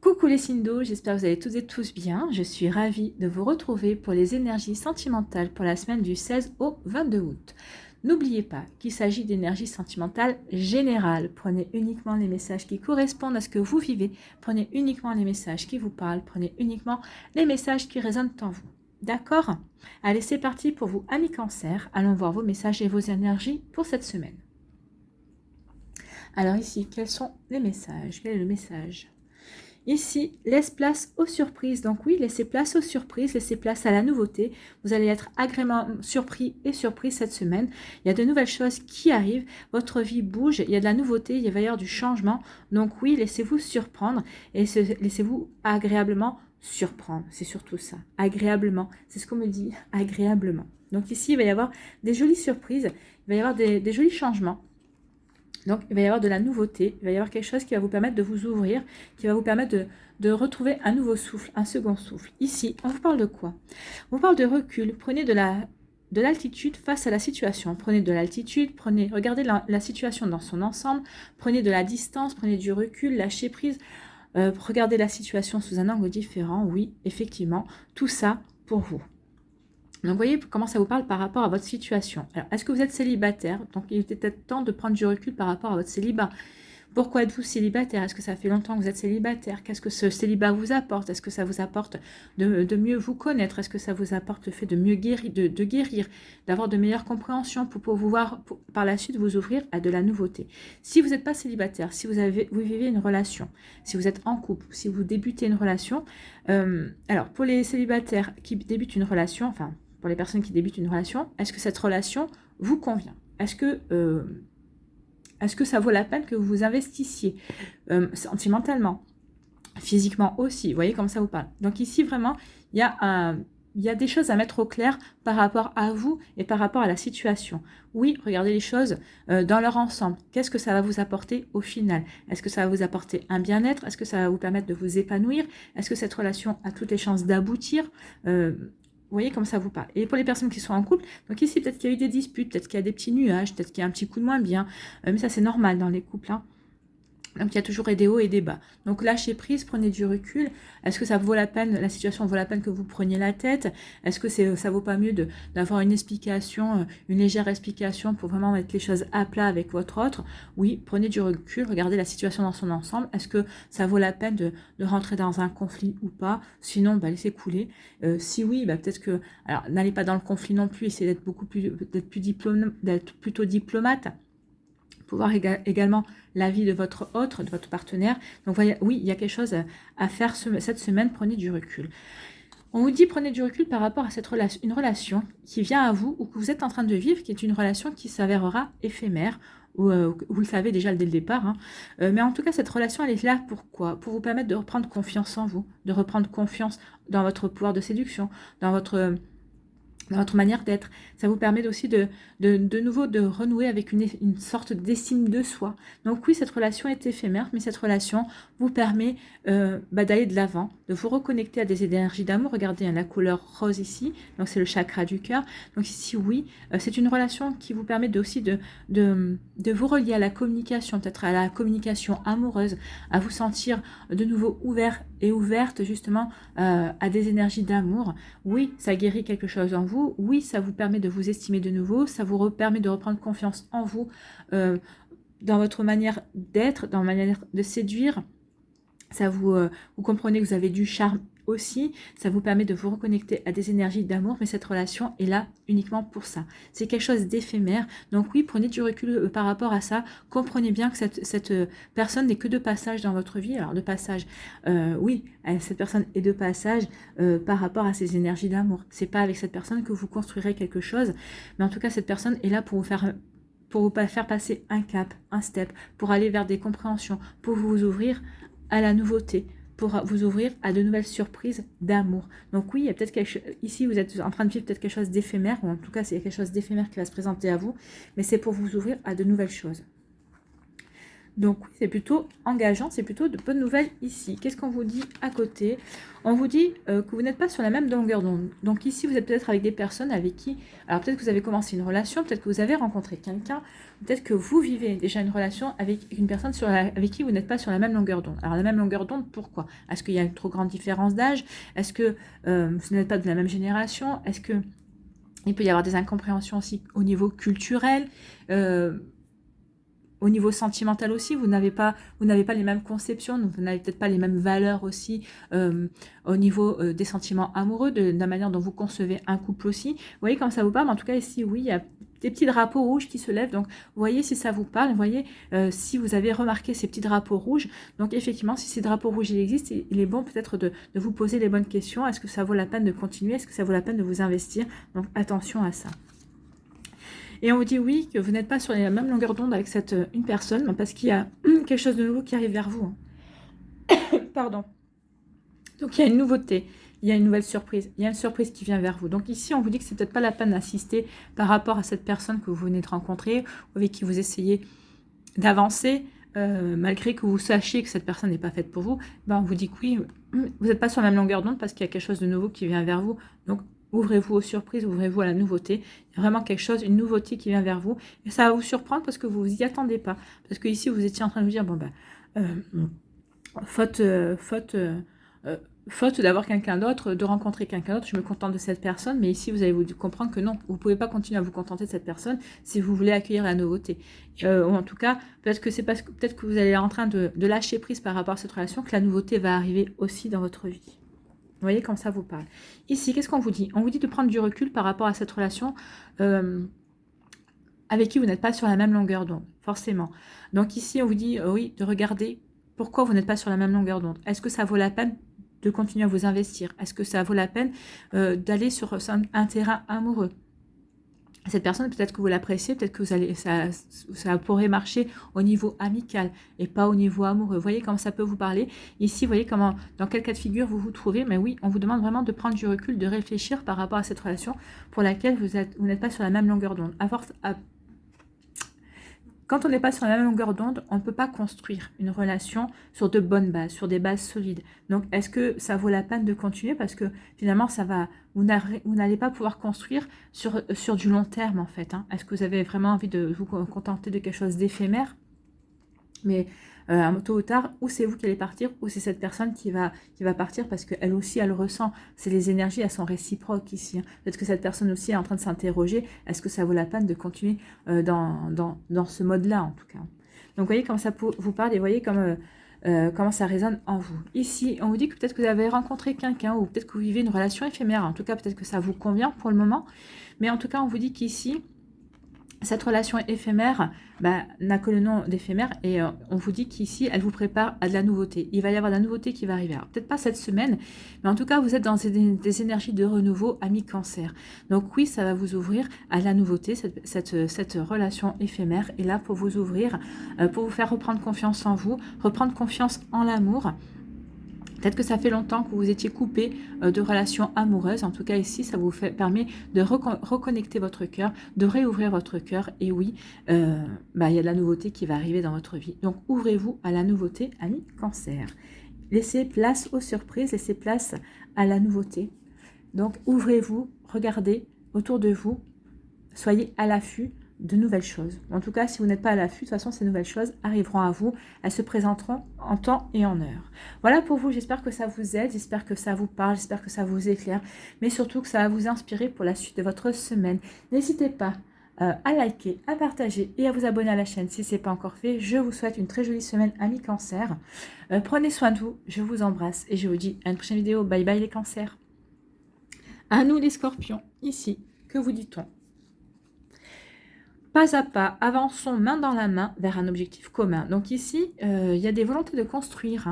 Coucou les signes d'eau, j'espère que vous allez toutes et tous bien. Je suis ravie de vous retrouver pour les énergies sentimentales pour la semaine du 16 au 22 août. N'oubliez pas qu'il s'agit d'énergie sentimentale générale. Prenez uniquement les messages qui correspondent à ce que vous vivez. Prenez uniquement les messages qui vous parlent. Prenez uniquement les messages qui résonnent en vous. D'accord? Allez, c'est parti pour vous, amis Cancer. Allons voir vos messages et vos énergies pour cette semaine. Alors ici, quels sont les messages? Quel est le message? Ici, laisse place aux surprises. Donc oui, laissez place aux surprises, laissez place à la nouveauté. Vous allez être agréablement surpris et surprise cette semaine. Il y a de nouvelles choses qui arrivent. Votre vie bouge, il y a de la nouveauté, il va y avoir du changement. Donc oui, laissez-vous surprendre et laissez-vous agréablement surprendre. C'est surtout ça, agréablement. C'est ce qu'on me dit, agréablement. Donc ici, il va y avoir des jolies surprises, il va y avoir des jolis changements. Donc, il va y avoir de la nouveauté, il va y avoir quelque chose qui va vous permettre de vous ouvrir, qui va vous permettre de retrouver un nouveau souffle, un second souffle. Ici, on vous parle de quoi? On vous parle de recul. Prenez de l'altitude face à la situation. Prenez de l'altitude, regardez la situation dans son ensemble, prenez de la distance, prenez du recul, lâchez prise, regardez la situation sous un angle différent. Oui, effectivement, tout ça pour vous. Donc, voyez comment ça vous parle par rapport à votre situation. Alors, est-ce que vous êtes célibataire? Donc, il était peut-être temps de prendre du recul par rapport à votre célibat. Pourquoi êtes-vous célibataire? Est-ce que ça fait longtemps que vous êtes célibataire? Qu'est-ce que ce célibat vous apporte? Est-ce que ça vous apporte de mieux vous connaître? Est-ce que ça vous apporte le fait de mieux guérir, de guérir, d'avoir de meilleures compréhensions pour pouvoir par la suite vous ouvrir à de la nouveauté? Si vous n'êtes pas célibataire, si vous vivez une relation, si vous êtes en couple, si vous débutez une relation, alors pour les célibataires qui débutent une relation, enfin pour les personnes qui débutent une relation, est-ce que cette relation vous convient? Est-ce que ça vaut la peine que vous vous investissiez sentimentalement, physiquement aussi? Vous voyez comme ça vous parle. Donc ici, vraiment, il y a des choses à mettre au clair par rapport à vous et par rapport à la situation. Oui, regardez les choses dans leur ensemble. Qu'est-ce que ça va vous apporter au final? Est-ce que ça va vous apporter un bien-être? Est-ce que ça va vous permettre de vous épanouir? Est-ce que cette relation a toutes les chances d'aboutir? Vous voyez comme ça vous parle. Et pour les personnes qui sont en couple, donc ici peut-être qu'il y a eu des disputes, peut-être qu'il y a des petits nuages, peut-être qu'il y a un petit coup de moins bien, mais ça c'est normal dans les couples, hein. Donc il y a toujours des hauts et des bas. Donc lâchez prise, prenez du recul. Est-ce que ça vaut la peine, la situation vaut la peine que vous preniez la tête? Est-ce que ça vaut pas mieux d'avoir une explication, une légère explication pour vraiment mettre les choses à plat avec votre autre? Oui, prenez du recul, regardez la situation dans son ensemble. Est-ce que ça vaut la peine de rentrer dans un conflit ou pas? Sinon, laissez couler. Si oui, peut-être que... Alors, n'allez pas dans le conflit non plus, essayez d'être plutôt diplomate. Pour voir également l'avis de votre autre, de votre partenaire. Donc voyez, oui, il y a quelque chose à faire cette semaine, prenez du recul. On vous dit prenez du recul par rapport à une relation qui vient à vous ou que vous êtes en train de vivre, qui est une relation qui s'avérera éphémère, ou vous le savez déjà dès le départ, hein. Mais en tout cas, cette relation, elle est là pour quoi? Pour vous permettre de reprendre confiance en vous, de reprendre confiance dans votre pouvoir de séduction, dans votre manière d'être. Ça vous permet aussi de nouveau de renouer avec une sorte d'estime de soi. Donc oui, cette relation est éphémère, mais cette relation vous permet d'aller de l'avant, de vous reconnecter à des énergies d'amour. Regardez, la couleur rose ici, donc c'est le chakra du cœur. Donc ici, oui, c'est une relation qui vous permet aussi de vous relier à la communication, peut-être à la communication amoureuse, à vous sentir de nouveau ouvert et ouverte justement à des énergies d'amour. Oui, ça guérit quelque chose en vous. Oui, ça vous permet de vous estimer de nouveau, ça vous permet de reprendre confiance en vous, dans votre manière d'être, dans la manière de séduire. Ça vous comprenez que vous avez du charme aussi, ça vous permet de vous reconnecter à des énergies d'amour, mais cette relation est là uniquement pour ça. C'est quelque chose d'éphémère, donc oui, prenez du recul par rapport à ça, comprenez bien que cette personne n'est que de passage dans votre vie. Alors de passage, oui, cette personne est de passage par rapport à ces énergies d'amour. C'est pas avec cette personne que vous construirez quelque chose, mais en tout cas cette personne est là pour vous faire passer un cap, un step, pour aller vers des compréhensions, pour vous ouvrir à la nouveauté, pour vous ouvrir à de nouvelles surprises d'amour. Donc oui, il y a peut-être quelque chose, ici vous êtes en train de vivre peut-être quelque chose d'éphémère, ou en tout cas c'est quelque chose d'éphémère qui va se présenter à vous, mais c'est pour vous ouvrir à de nouvelles choses. Donc oui, c'est plutôt engageant, c'est plutôt de bonnes nouvelles ici. Qu'est-ce qu'on vous dit à côté? On vous dit que vous n'êtes pas sur la même longueur d'onde. Donc ici, vous êtes peut-être avec des personnes avec qui... Alors peut-être que vous avez commencé une relation, peut-être que vous avez rencontré quelqu'un, peut-être que vous vivez déjà une relation avec une personne avec qui vous n'êtes pas sur la même longueur d'onde. Alors la même longueur d'onde, pourquoi? Est-ce qu'il y a une trop grande différence d'âge? Est-ce que vous n'êtes pas de la même génération? Est-ce que il peut y avoir des incompréhensions aussi au niveau culturel, au niveau sentimental aussi, vous n'avez pas les mêmes conceptions, donc vous n'avez peut-être pas les mêmes valeurs aussi au niveau des sentiments amoureux, de la manière dont vous concevez un couple aussi. Vous voyez comme ça vous parle, mais en tout cas ici, oui, il y a des petits drapeaux rouges qui se lèvent, donc vous voyez si ça vous parle, vous voyez si vous avez remarqué ces petits drapeaux rouges. Donc effectivement, si ces drapeaux rouges il existent, il est bon peut-être de vous poser les bonnes questions. Est-ce que ça vaut la peine de continuer? Est-ce que ça vaut la peine de vous investir? Donc attention à ça. Et on vous dit oui, que vous n'êtes pas sur la même longueur d'onde avec cette une personne, parce qu'il y a quelque chose de nouveau qui arrive vers vous. Pardon. Donc il y a une nouveauté, il y a une nouvelle surprise, il y a une surprise qui vient vers vous. Donc ici, on vous dit que c'est peut-être pas la peine d'assister par rapport à cette personne que vous venez de rencontrer, ou avec qui vous essayez d'avancer, malgré que vous sachiez que cette personne n'est pas faite pour vous. Ben, on vous dit que oui, vous n'êtes pas sur la même longueur d'onde parce qu'il y a quelque chose de nouveau qui vient vers vous. Donc ouvrez-vous aux surprises, ouvrez-vous à la nouveauté. Il y a vraiment quelque chose, une nouveauté qui vient vers vous. Et ça va vous surprendre parce que vous vous y attendez pas. Parce que ici, vous étiez en train de vous dire, bon ben, faute d'avoir quelqu'un d'autre, de rencontrer quelqu'un d'autre, je me contente de cette personne. Mais ici, vous allez vous comprendre que non, vous ne pouvez pas continuer à vous contenter de cette personne si vous voulez accueillir la nouveauté. Ou en tout cas, peut-être que c'est parce que peut-être que vous allez en train de lâcher prise par rapport à cette relation que la nouveauté va arriver aussi dans votre vie. Vous voyez, comme ça vous parle. Ici, qu'est-ce qu'on vous dit? On vous dit de prendre du recul par rapport à cette relation avec qui vous n'êtes pas sur la même longueur d'onde, forcément. Donc ici, on vous dit, oui, de regarder pourquoi vous n'êtes pas sur la même longueur d'onde. Est-ce que ça vaut la peine de continuer à vous investir? Est-ce que ça vaut la peine d'aller sur un terrain amoureux? Cette personne, peut-être que vous l'appréciez, peut-être que ça pourrait marcher au niveau amical et pas au niveau amoureux. Vous voyez comment ça peut vous parler? Ici, vous voyez comment, dans quel cas de figure vous vous trouvez. Mais oui, on vous demande vraiment de prendre du recul, de réfléchir par rapport à cette relation pour laquelle vous n'êtes pas sur la même longueur d'onde. Quand on n'est pas sur la même longueur d'onde, on ne peut pas construire une relation sur de bonnes bases, sur des bases solides. Donc, est-ce que ça vaut la peine de continuer? Parce que finalement, vous n'allez pas pouvoir construire sur du long terme, en fait. Hein. Est-ce que vous avez vraiment envie de vous contenter de quelque chose d'éphémère? Mais tôt ou tard, ou c'est vous qui allez partir, ou c'est cette personne qui va partir parce qu'elle aussi, elle ressent. C'est les énergies, elles sont réciproques ici. Hein. Peut-être que cette personne aussi est en train de s'interroger. Est-ce que ça vaut la peine de continuer dans ce mode-là, en tout cas? Donc, vous voyez comment ça vous parle et vous voyez comment ça résonne en vous. Ici, on vous dit que peut-être que vous avez rencontré quelqu'un ou peut-être que vous vivez une relation éphémère. En tout cas, peut-être que ça vous convient pour le moment. Mais en tout cas, on vous dit qu'ici, cette relation éphémère n'a que le nom d'éphémère et on vous dit qu'ici, elle vous prépare à de la nouveauté. Il va y avoir de la nouveauté qui va arriver. Peut-être pas cette semaine, mais en tout cas, vous êtes dans des énergies de renouveau à mi-cancer. Donc oui, ça va vous ouvrir à la nouveauté, cette relation éphémère est là pour vous ouvrir, pour vous faire reprendre confiance en vous, reprendre confiance en l'amour. Peut-être que ça fait longtemps que vous étiez coupé de relations amoureuses. En tout cas, ici, ça vous permet de reconnecter votre cœur, de réouvrir votre cœur. Et oui, il y a de la nouveauté qui va arriver dans votre vie. Donc, ouvrez-vous à la nouveauté, amis Cancer. Laissez place aux surprises, laissez place à la nouveauté. Donc, ouvrez-vous, regardez autour de vous, soyez à l'affût de nouvelles choses. En tout cas, si vous n'êtes pas à l'affût, de toute façon, ces nouvelles choses arriveront à vous. Elles se présenteront en temps et en heure. Voilà pour vous. J'espère que ça vous aide. J'espère que ça vous parle. J'espère que ça vous éclaire. Mais surtout que ça va vous inspirer pour la suite de votre semaine. N'hésitez pas à liker, à partager et à vous abonner à la chaîne si ce n'est pas encore fait. Je vous souhaite une très jolie semaine, amis Cancer. Prenez soin de vous. Je vous embrasse et je vous dis à une prochaine vidéo. Bye bye les Cancers. À nous les Scorpions. Ici, que vous dit-on? Pas à pas, avançons main dans la main vers un objectif commun. Donc ici, il y a des volontés de construire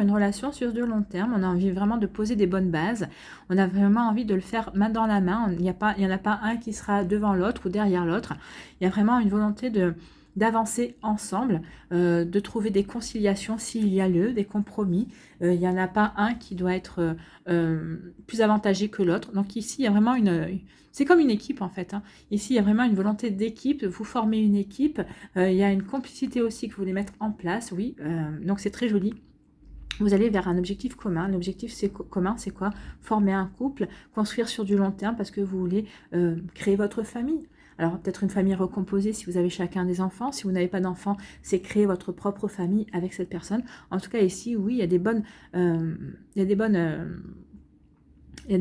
une relation sur du long terme. On a envie vraiment de poser des bonnes bases. On a vraiment envie de le faire main dans la main. Il n'y en a pas un qui sera devant l'autre ou derrière l'autre. Il y a vraiment une volonté de d'avancer ensemble, de trouver des conciliations s'il y a lieu, des compromis. Il n'y en a pas un qui doit être plus avantagé que l'autre. Donc ici, il y a vraiment c'est comme une équipe en fait. Hein. Ici, il y a vraiment une volonté d'équipe, vous formez une équipe. Il y a une complicité aussi que vous voulez mettre en place, oui. Donc c'est très joli. Vous allez vers un objectif commun. L'objectif commun, c'est quoi? Former un couple, construire sur du long terme parce que vous voulez créer votre famille. Alors peut-être une famille recomposée si vous avez chacun des enfants. Si vous n'avez pas d'enfants, c'est créer votre propre famille avec cette personne. En tout cas ici, oui, il y a des bonnes, il y a des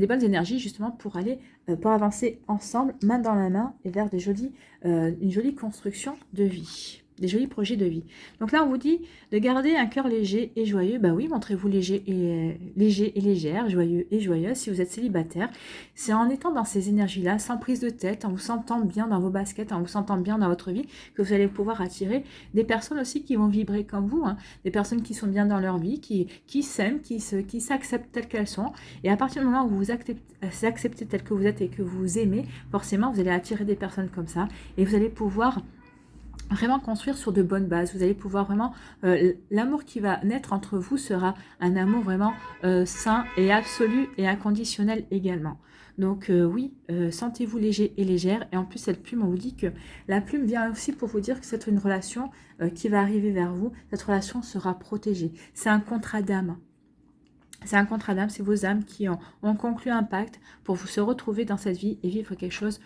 bonnes énergies justement pour aller, pour avancer ensemble, main dans la main et vers une jolie construction de vie. Des jolis projets de vie. Donc là, on vous dit de garder un cœur léger et joyeux. Bah oui, montrez-vous léger et légère, joyeux et joyeuse si vous êtes célibataire. C'est en étant dans ces énergies-là, sans prise de tête, en vous sentant bien dans vos baskets, en vous sentant bien dans votre vie, que vous allez pouvoir attirer des personnes aussi qui vont vibrer comme vous, hein, des personnes qui sont bien dans leur vie, qui s'aiment, qui s'acceptent telles qu'elles sont. Et à partir du moment où vous vous acceptez telles que vous êtes et que vous aimez, forcément, vous allez attirer des personnes comme ça et vous allez pouvoir vraiment construire sur de bonnes bases. Vous allez pouvoir vraiment, l'amour qui va naître entre vous sera un amour vraiment sain et absolu et inconditionnel également. Donc oui, sentez-vous léger et légère. Et en plus, cette plume, on vous dit que la plume vient aussi pour vous dire que c'est une relation qui va arriver vers vous. Cette relation sera protégée. C'est un contrat d'âme. C'est un contrat d'âme, c'est vos âmes qui ont conclu un pacte pour vous se retrouver dans cette vie et vivre quelque chose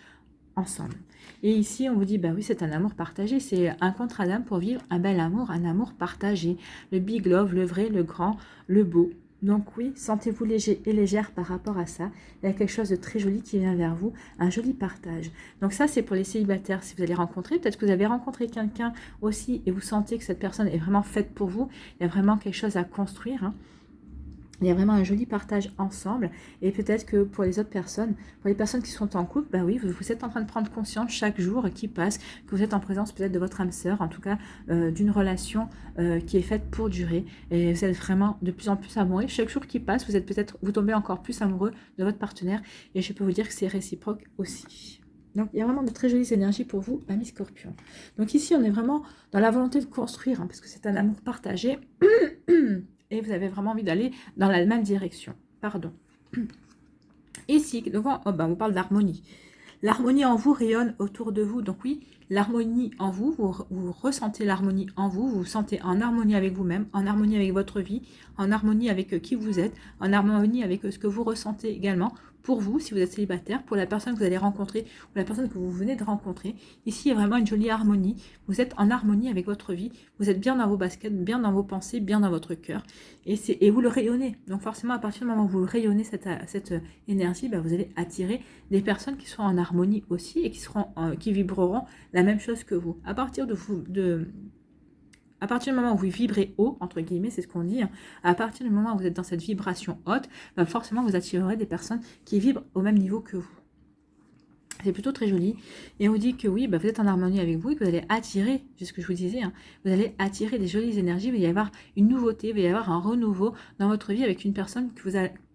ensemble. Et ici, on vous dit, bah oui, c'est un amour partagé, c'est un contrat d'âme pour vivre un bel amour, un amour partagé. Le big love, le vrai, le grand, le beau. Donc oui, sentez-vous léger et légère par rapport à ça. Il y a quelque chose de très joli qui vient vers vous, un joli partage. Donc ça, c'est pour les célibataires. Si vous allez rencontrer, peut-être que vous avez rencontré quelqu'un aussi et vous sentez que cette personne est vraiment faite pour vous. Il y a vraiment quelque chose à construire, hein. Il y a vraiment un joli partage ensemble et peut-être que pour les autres personnes, pour les personnes qui sont en couple, bah oui, vous êtes en train de prendre conscience chaque jour qui passe, que vous êtes en présence peut-être de votre âme sœur, en tout cas d'une relation qui est faite pour durer et vous êtes vraiment de plus en plus amoureux. Chaque jour qui passe, vous tombez encore plus amoureux de votre partenaire et je peux vous dire que c'est réciproque aussi. Donc, il y a vraiment de très jolies énergies pour vous, amis Scorpion. Donc ici, on est vraiment dans la volonté de construire, hein, parce que c'est un amour partagé. Et vous avez vraiment envie d'aller dans la même direction. Pardon. Ici, donc on parle d'harmonie. L'harmonie en vous rayonne autour de vous. Donc oui, l'harmonie en vous, vous ressentez l'harmonie en vous, vous vous sentez en harmonie avec vous-même, en harmonie avec votre vie, en harmonie avec qui vous êtes, en harmonie avec ce que vous ressentez également. Pour vous, si vous êtes célibataire, pour la personne que vous allez rencontrer ou la personne que vous venez de rencontrer, ici il y a vraiment une jolie harmonie. Vous êtes en harmonie avec votre vie, vous êtes bien dans vos baskets, bien dans vos pensées, bien dans votre cœur et vous le rayonnez. Donc forcément, à partir du moment où vous rayonnez cette énergie, bah, vous allez attirer des personnes qui seront en harmonie aussi et qui vibreront la même chose que vous. À partir du moment où vous vibrez haut, entre guillemets, c'est ce qu'on dit, hein, à partir du moment où vous êtes dans cette vibration haute, bah forcément vous attirerez des personnes qui vibrent au même niveau que vous. C'est plutôt très joli. Et on vous dit que oui, bah vous êtes en harmonie avec vous et que vous allez attirer, c'est ce que je vous disais, hein, vous allez attirer des jolies énergies, il va y avoir une nouveauté, il va y avoir un renouveau dans votre vie avec une personne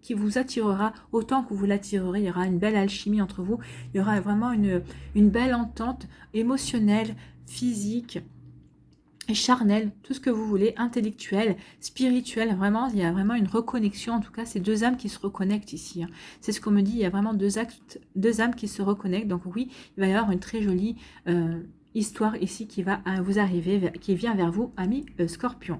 qui vous attirera autant que vous l'attirerez. Il y aura une belle alchimie entre vous, il y aura vraiment une belle entente émotionnelle, physique, charnel, tout ce que vous voulez, intellectuel, spirituel, vraiment, il y a vraiment une reconnexion, en tout cas, c'est deux âmes qui se reconnectent ici, hein. C'est ce qu'on me dit, il y a vraiment deux âmes qui se reconnectent, donc oui, il va y avoir une très jolie histoire ici qui va vous arriver, qui vient vers vous, amis Scorpion.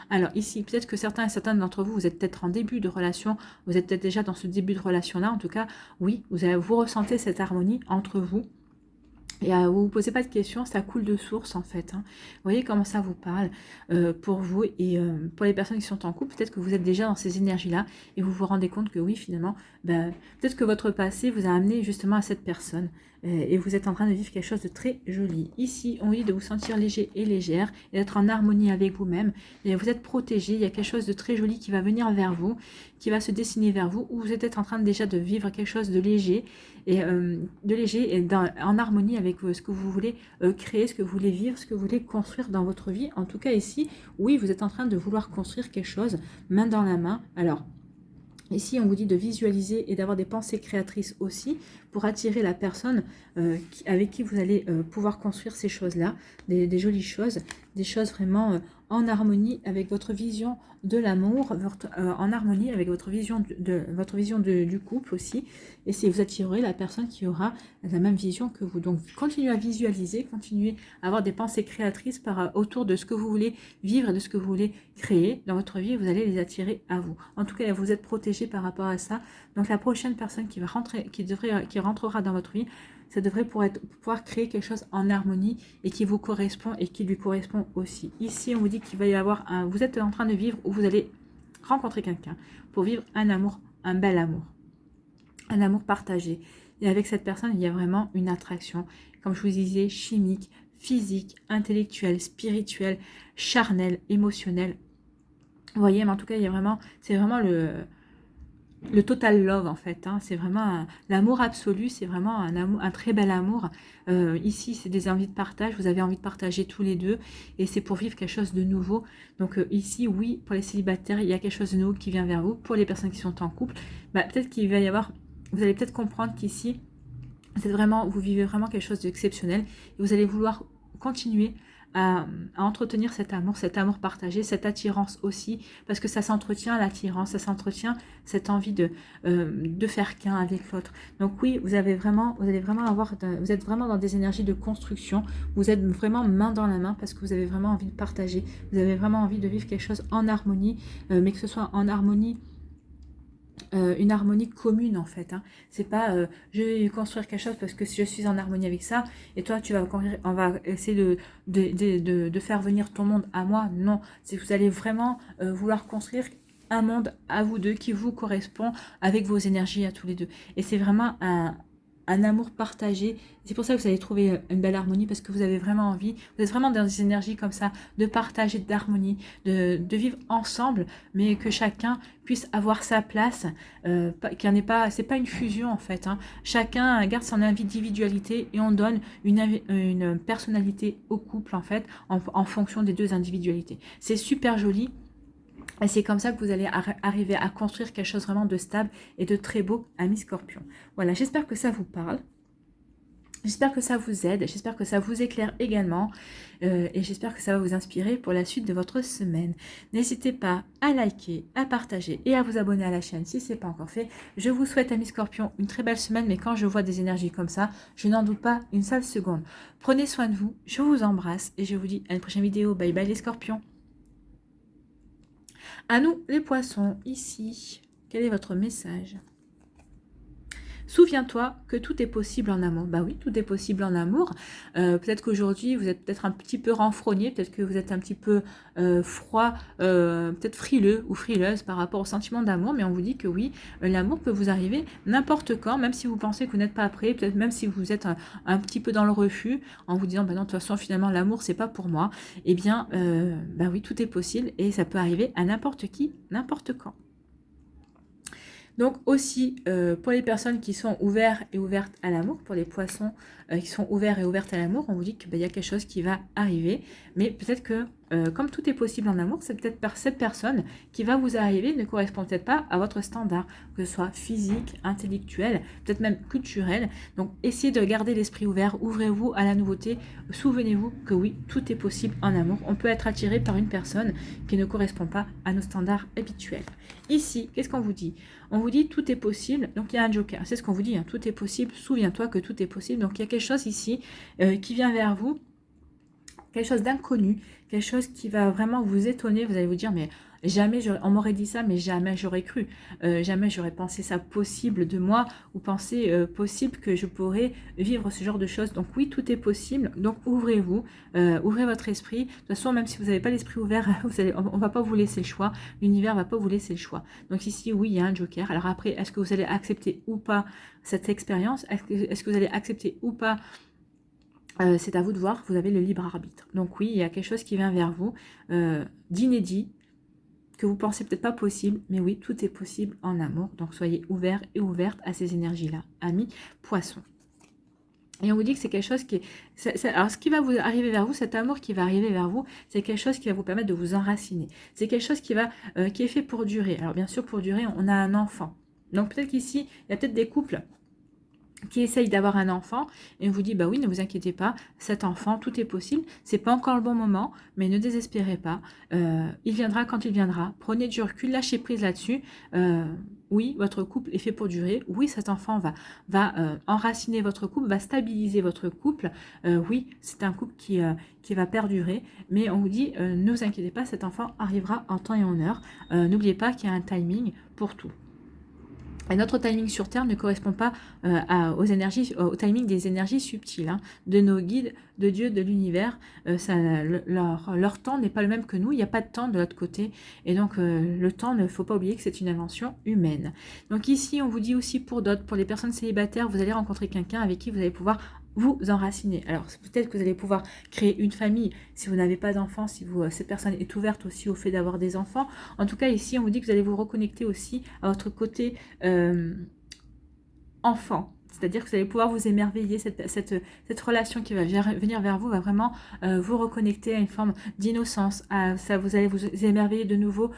Alors ici, peut-être que certains et certaines d'entre vous, vous êtes peut-être en début de relation, vous êtes peut-être déjà dans ce début de relation-là, en tout cas, oui, vous ressentez cette harmonie entre vous. Et vous ne vous posez pas de questions, ça coule de source en fait, hein. Vous voyez comment ça vous parle pour vous et pour les personnes qui sont en couple, peut-être que vous êtes déjà dans ces énergies-là et vous vous rendez compte que oui, finalement, peut-être que votre passé vous a amené justement à cette personne et vous êtes en train de vivre quelque chose de très joli. Ici, on dit de vous sentir léger et légère et d'être en harmonie avec vous-même. Et vous êtes protégé, il y a quelque chose de très joli qui va venir vers vous, qui va se dessiner vers vous, ou vous êtes en train déjà de vivre quelque chose de léger et en harmonie avec ce que vous voulez créer, ce que vous voulez vivre, ce que vous voulez construire dans votre vie. En tout cas ici, oui, vous êtes en train de vouloir construire quelque chose main dans la main. Alors, Ici, on vous dit de visualiser et d'avoir des pensées créatrices aussi pour attirer la personne avec qui vous allez pouvoir construire ces choses-là, des jolies choses, des choses vraiment en harmonie avec votre vision de l'amour, en harmonie avec votre vision du couple aussi. Et si vous attirerez la personne qui aura la même vision que vous. Donc, continuez à visualiser, continuez à avoir des pensées créatrices autour de ce que vous voulez vivre et de ce que vous voulez créer dans votre vie. Vous allez les attirer à vous. En tout cas, vous êtes protégé par rapport à ça. Donc, la prochaine personne qui va rentrer, qui rentrera dans votre vie, ça devrait pouvoir créer quelque chose en harmonie et qui vous correspond et qui lui correspond aussi. Ici, on vous dit qu'il va y avoir vous êtes en train de vivre ou vous allez rencontrer quelqu'un pour vivre un amour, un bel amour, un amour partagé. Et avec cette personne, il y a vraiment une attraction, comme je vous disais, chimique, physique, intellectuelle, spirituelle, charnelle, émotionnelle. Vous voyez, mais en tout cas, il y a vraiment, c'est vraiment le total love en fait, hein. C'est vraiment l'amour absolu, c'est vraiment un amour, un très bel amour. Ici, c'est des envies de partage, vous avez envie de partager tous les deux et c'est pour vivre quelque chose de nouveau. Donc ici, oui, pour les célibataires, il y a quelque chose de nouveau qui vient vers vous. Pour les personnes qui sont en couple, bah, peut-être qu'il va y avoir, vous allez peut-être comprendre qu'ici, vous vivez vraiment quelque chose d'exceptionnel et vous allez vouloir continuer à entretenir cet amour partagé, cette attirance aussi, parce que ça s'entretient l'attirance, ça s'entretient cette envie de faire qu'un avec l'autre. Donc oui, vous êtes vraiment dans des énergies de construction, vous êtes vraiment main dans la main parce que vous avez vraiment envie de partager, vous avez vraiment envie de vivre quelque chose en harmonie, mais que ce soit en harmonie, une harmonie commune en fait, hein. C'est pas je vais construire quelque chose parce que si je suis en harmonie avec ça et toi tu vas on va essayer de faire venir ton monde à moi. Non, c'est que vous allez vraiment vouloir construire un monde à vous deux qui vous correspond avec vos énergies à tous les deux. Et c'est vraiment un amour partagé. C'est pour ça que vous allez trouver une belle harmonie parce que vous avez vraiment envie, vous êtes vraiment dans des énergies comme ça, de partager, d'harmonie, de vivre ensemble, mais que chacun puisse avoir sa place, qu'il n'y en ait pas, c'est pas une fusion en fait, hein. Chacun garde son individualité et on donne une personnalité au couple en fait, en fonction des deux individualités. C'est super joli. Et c'est comme ça que vous allez arriver à construire quelque chose vraiment de stable et de très beau, ami Scorpion. Voilà, j'espère que ça vous parle. J'espère que ça vous aide, j'espère que ça vous éclaire également et j'espère que ça va vous inspirer pour la suite de votre semaine. N'hésitez pas à liker, à partager et à vous abonner à la chaîne si ce n'est pas encore fait. Je vous souhaite, amis Scorpions, une très belle semaine, mais quand je vois des énergies comme ça, je n'en doute pas une seule seconde. Prenez soin de vous, je vous embrasse et je vous dis à une prochaine vidéo. Bye bye les Scorpions. À nous les poissons, ici, quel est votre message ? Souviens-toi que tout est possible en amour. Bah oui, tout est possible en amour. Peut-être qu'aujourd'hui, vous êtes peut-être un petit peu renfrogné, peut-être que vous êtes un petit peu froid, peut-être frileux ou frileuse par rapport au sentiment d'amour, mais on vous dit que oui, l'amour peut vous arriver n'importe quand, même si vous pensez que vous n'êtes pas prêt, peut-être même si vous êtes un petit peu dans le refus, en vous disant, bah non, de toute façon, finalement, l'amour, c'est pas pour moi. Eh bien, bah oui, tout est possible et ça peut arriver à n'importe qui, n'importe quand. Donc aussi, pour les personnes qui sont ouvertes et ouvertes à l'amour, pour les poissons qui sont ouverts et ouvertes à l'amour, on vous dit qu'il y a quelque chose qui va arriver. Mais peut-être que, comme tout est possible en amour, c'est peut-être cette personne qui va vous arriver ne correspond peut-être pas à votre standard, que ce soit physique, intellectuel, peut-être même culturel. Donc essayez de garder l'esprit ouvert, ouvrez-vous à la nouveauté. Souvenez-vous que oui, tout est possible en amour. On peut être attiré par une personne qui ne correspond pas à nos standards habituels. Ici, qu'est-ce qu'on vous dit ? On vous dit tout est possible, donc il y a un joker, c'est ce qu'on vous dit, hein, tout est possible, souviens-toi que tout est possible, donc il y a quelque chose ici qui vient vers vous, quelque chose d'inconnu, quelque chose qui va vraiment vous étonner, vous allez vous dire mais jamais, on m'aurait dit ça, mais jamais j'aurais cru, jamais j'aurais pensé ça possible de moi, ou pensé possible que je pourrais vivre ce genre de choses. Donc oui, tout est possible, donc ouvrez-vous, ouvrez votre esprit. De toute façon, même si vous n'avez pas l'esprit ouvert, on ne va pas vous laisser le choix, l'univers ne va pas vous laisser le choix. Donc ici, oui, il y a un joker. Alors après, est-ce que vous allez accepter ou pas cette expérience? Est-ce que vous allez accepter ou pas? C'est à vous de voir, vous avez le libre arbitre. Donc oui, il y a quelque chose qui vient vers vous, d'inédit, que vous pensez peut-être pas possible, mais oui, tout est possible en amour. Donc soyez ouverts et ouvertes à ces énergies-là, amis poissons. Et on vous dit que c'est quelque chose qui est... alors, ce qui va vous arriver vers vous, cet amour qui va arriver vers vous, c'est quelque chose qui va vous permettre de vous enraciner. C'est quelque chose qui est fait pour durer. Alors, bien sûr, pour durer, on a un enfant. Donc, peut-être qu'ici, il y a peut-être des couples qui essaye d'avoir un enfant et on vous dit bah oui, ne vous inquiétez pas, cet enfant, tout est possible, c'est pas encore le bon moment, mais ne désespérez pas, il viendra quand il viendra, prenez du recul, lâchez prise là-dessus, oui, votre couple est fait pour durer, oui, cet enfant va enraciner votre couple, va stabiliser votre couple, oui, c'est un couple qui va perdurer, mais on vous dit ne vous inquiétez pas, cet enfant arrivera en temps et en heure, n'oubliez pas qu'il y a un timing pour tout. Et notre timing sur Terre ne correspond pas au timing des énergies subtiles, hein, de nos guides, de Dieu, de l'univers. Leur temps n'est pas le même que nous, il n'y a pas de temps de l'autre côté. Et donc le temps, il ne faut pas oublier que c'est une invention humaine. Donc ici, on vous dit aussi pour d'autres, pour les personnes célibataires, vous allez rencontrer quelqu'un avec qui vous allez pouvoir vous enraciner. Alors peut-être que vous allez pouvoir créer une famille si vous n'avez pas d'enfants, si cette personne est ouverte aussi au fait d'avoir des enfants. En tout cas, ici, on vous dit que vous allez vous reconnecter aussi à votre côté enfant. C'est-à-dire que vous allez pouvoir vous émerveiller, cette relation qui va venir vers vous va vraiment vous reconnecter à une forme d'innocence. Vous allez vous émerveiller de nouveau.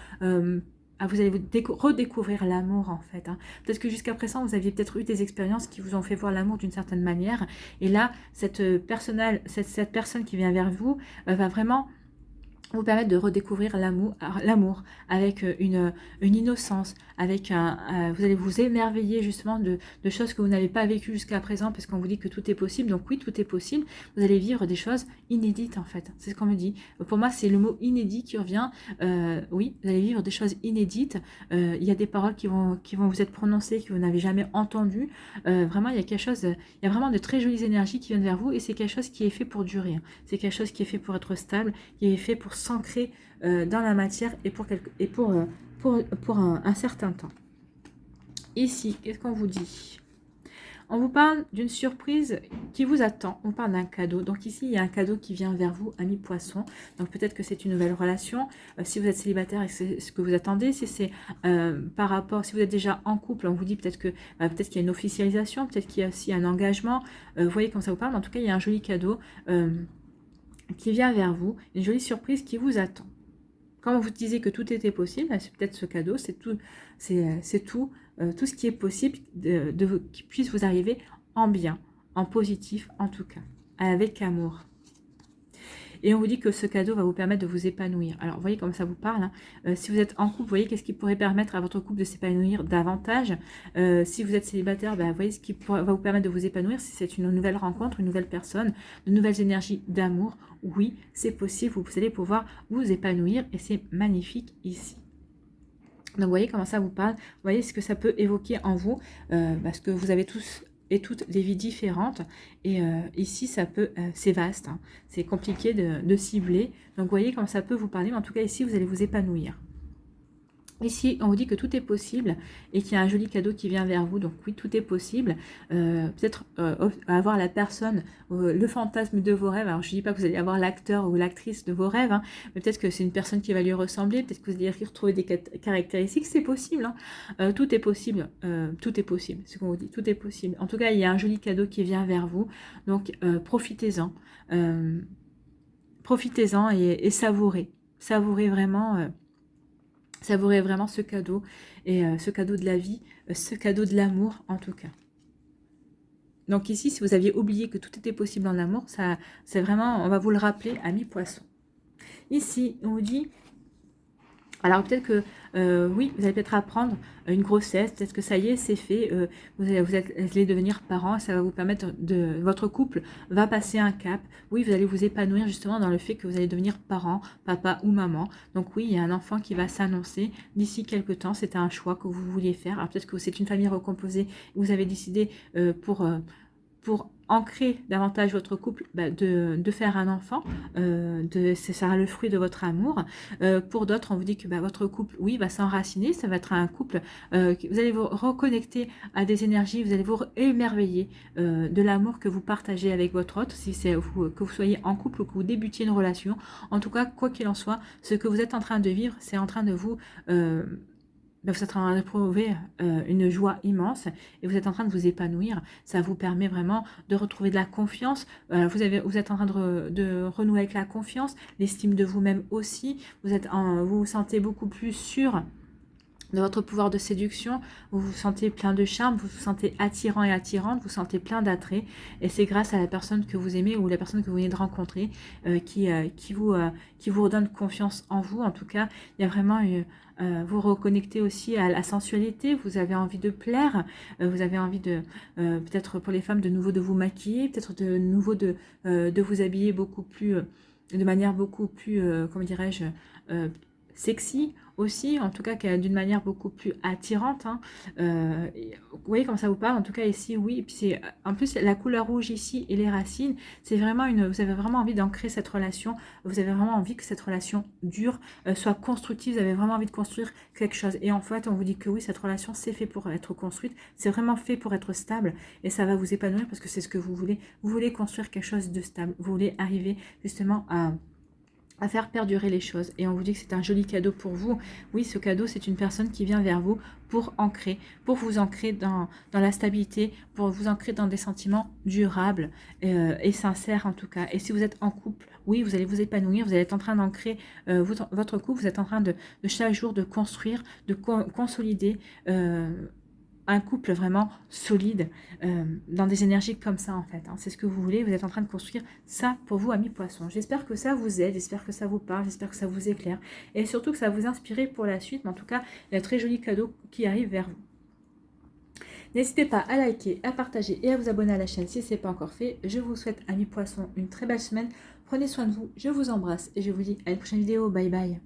Vous allez redécouvrir l'amour en fait. Hein. Peut-être que jusqu'à présent, vous aviez peut-être eu des expériences qui vous ont fait voir l'amour d'une certaine manière. Et là, cette personne qui vient vers vous va vraiment vous permettre de redécouvrir l'amour avec une innocence, avec vous allez vous émerveiller justement de choses que vous n'avez pas vécues jusqu'à présent parce qu'on vous dit que tout est possible. Donc oui, tout est possible. Vous allez vivre des choses inédites en fait. C'est ce qu'on me dit. Pour moi, c'est le mot inédit qui revient. Oui, vous allez vivre des choses inédites. Il y a des paroles qui vont vous être prononcées que vous n'avez jamais entendues. Vraiment, il y a vraiment de très jolies énergies qui viennent vers vous et c'est quelque chose qui est fait pour durer. C'est quelque chose qui est fait pour être stable, qui est fait pour s'ancrer dans la matière et pour un certain temps. Ici, qu'est-ce qu'on vous dit? On vous parle d'une surprise qui vous attend. On parle d'un cadeau. Donc ici, il y a un cadeau qui vient vers vous, ami poisson. Donc peut-être que c'est une nouvelle relation. Si vous êtes célibataire et que c'est ce que vous attendez, si c'est par rapport, si vous êtes déjà en couple, on vous dit peut-être qu'il y a une officialisation, peut-être qu'il y a aussi un engagement. Vous voyez comment ça vous parle. En tout cas, il y a un joli cadeau qui vient vers vous, une jolie surprise qui vous attend. Quand vous disiez que tout était possible, c'est peut-être ce cadeau, c'est tout ce qui est possible qui puisse vous arriver en bien, en positif en tout cas, avec amour. Et on vous dit que ce cadeau va vous permettre de vous épanouir. Alors, vous voyez comme ça vous parle. Hein. Si vous êtes en couple, vous voyez qu'est-ce qui pourrait permettre à votre couple de s'épanouir davantage. Si vous êtes célibataire, vous voyez ce qui va vous permettre de vous épanouir. Si c'est une nouvelle rencontre, une nouvelle personne, de nouvelles énergies d'amour, oui, c'est possible. Vous allez pouvoir vous épanouir et c'est magnifique ici. Donc, vous voyez comment ça vous parle. Vous voyez ce que ça peut évoquer en vous. Parce que vous avez tous et toutes des vies différentes. Et ici, c'est vaste. Hein. C'est compliqué de cibler. Donc, vous voyez comment ça peut vous parler. Mais en tout cas, ici, vous allez vous épanouir. Ici, on vous dit que tout est possible et qu'il y a un joli cadeau qui vient vers vous. Donc oui, tout est possible. Peut-être avoir la personne, le fantasme de vos rêves. Alors je ne dis pas que vous allez avoir l'acteur ou l'actrice de vos rêves, hein, mais peut-être que c'est une personne qui va lui ressembler. Peut-être que vous allez retrouver des caractéristiques. C'est possible. Hein. Tout est possible. Tout est possible. C'est ce qu'on vous dit. Tout est possible. En tout cas, il y a un joli cadeau qui vient vers vous. Donc profitez-en. Profitez-en et savourez. Savourez vraiment... Savourez vraiment ce cadeau, et ce cadeau de la vie, ce cadeau de l'amour en tout cas. Donc ici, si vous aviez oublié que tout était possible en amour, c'est vraiment, on va vous le rappeler, ami poisson. Ici, on vous dit, alors peut-être que, oui, vous allez peut-être apprendre une grossesse, peut-être que ça y est, c'est fait, vous allez devenir parent, ça va vous permettre votre couple va passer un cap, oui, vous allez vous épanouir justement dans le fait que vous allez devenir parent, papa ou maman, donc oui, il y a un enfant qui va s'annoncer d'ici quelques temps, c'était un choix que vous vouliez faire, alors peut-être que c'est une famille recomposée, vous avez décidé pour ancrer davantage votre couple, de faire un enfant, ça sera le fruit de votre amour. Pour d'autres, on vous dit que votre couple, oui, va s'enraciner, ça va être un couple, vous allez vous reconnecter à des énergies, vous allez vous émerveiller de l'amour que vous partagez avec votre autre, si c'est que vous soyez en couple ou que vous débutiez une relation. En tout cas, quoi qu'il en soit, ce que vous êtes en train de vivre, c'est en train de vous vous êtes en train d'éprouver une joie immense et vous êtes en train de vous épanouir. Ça vous permet vraiment de retrouver de la confiance. Vous êtes en train de renouer avec la confiance, l'estime de vous-même aussi. Vous vous sentez beaucoup plus sûr de votre pouvoir de séduction, vous vous sentez plein de charme, vous vous sentez attirant et attirante, vous vous sentez plein d'attrait, et c'est grâce à la personne que vous aimez ou la personne que vous venez de rencontrer qui vous redonne confiance en vous. En tout cas, il y a vraiment vous reconnectez aussi à la sensualité, vous avez envie de plaire, vous avez envie de, peut-être pour les femmes, de nouveau de vous maquiller, peut-être de nouveau de vous habiller beaucoup plus, de manière beaucoup plus, comment dirais-je, sexy aussi, en tout cas d'une manière beaucoup plus attirante. Hein. Vous voyez comme ça vous parle, en tout cas ici, oui. Et puis c'est en plus la couleur rouge ici et les racines, c'est vraiment vous avez vraiment envie d'ancrer cette relation, vous avez vraiment envie que cette relation dure, soit constructive, vous avez vraiment envie de construire quelque chose. Et en fait, on vous dit que oui, cette relation, c'est fait pour être construite, c'est vraiment fait pour être stable, et ça va vous épanouir parce que c'est ce que vous voulez. Vous voulez construire quelque chose de stable, vous voulez arriver justement à faire perdurer les choses. Et on vous dit que c'est un joli cadeau pour vous. Oui, ce cadeau, c'est une personne qui vient vers vous pour vous ancrer dans la stabilité, pour vous ancrer dans des sentiments durables et sincères en tout cas. Et si vous êtes en couple, oui, vous allez vous épanouir, vous allez être en train d'ancrer votre couple, vous êtes en train de chaque jour de construire, de consolider un couple vraiment solide dans des énergies comme ça en fait. Hein. C'est ce que vous voulez, vous êtes en train de construire ça pour vous, amis poissons. J'espère que ça vous aide, j'espère que ça vous parle, j'espère que ça vous éclaire et surtout que ça va vous inspirer pour la suite. Mais en tout cas, il y a un très joli cadeau qui arrive vers vous. N'hésitez pas à liker, à partager et à vous abonner à la chaîne si ce n'est pas encore fait. Je vous souhaite, amis poissons, une très belle semaine. Prenez soin de vous, je vous embrasse et je vous dis à une prochaine vidéo. Bye bye.